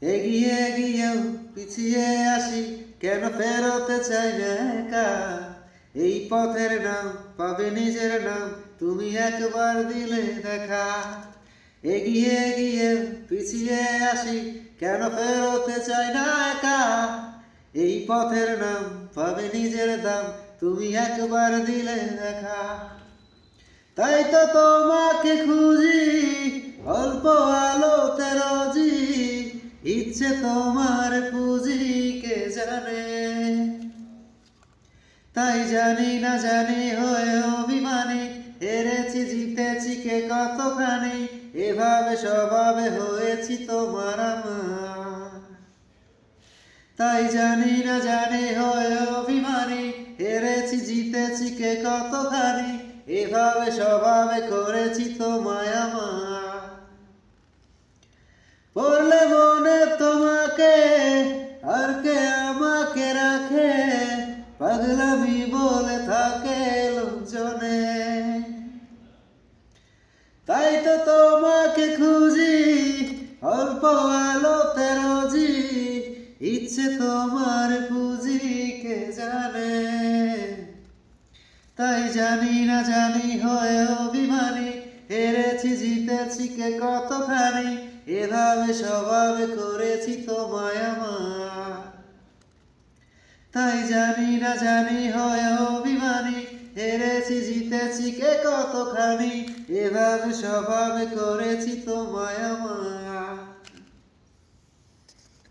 এগিয়ে গিয়েও পিছিয়ে আসি, কেন ফেরোতে চাই না একা। এই পথের নাম পাবে নিজের নাম, তুমি একবার দিলে দেখা। এগিয়ে গিয়েও পিছিয়ে আসি, কেন ফেরোতে চাই না একা। এই পথের নাম পাবে নিজের দাম, তুমি একবার দিলে দেখা। তাই তো তোমাকে খুঁজি অল্প আলোতে রোজি, ইচ্ছে তোমার পুঁজি কে জানে। তাই জানি না জানি হয়ে অভিমানী, হেরেছি জিতেছি কে কতখানি, এভাবে স্বভাবে হয়েছি তোমার আমার। তাই জানি না জানি হয়ে অভিমানী, হেরেছি জিতেছি কে কতখানি, এভাবে স্বভাবে করেছি তোমায় আমার। পড়লে মনে তোমাকে আর কে আমাকে রাখে, পাগলামি বলে থাকে লোকজনে। তাই তো তোমাকে খুঁজি অল্প আলোতে রোজি, ইচ্ছে তোমার পুঁজি কে জানে। তাই জানি না জানি হয়ে অভিমানী, হেরেছি জিতেছি কে কতখানি, এভাবে স্বভাবে করেছি তোমায় আমার। তাই জানি না জানি হয়ে অভিমানী, হেরেছি জিতেছি কে কতখানি, এভাবে স্বভাবে করেছি তোমায় আমার।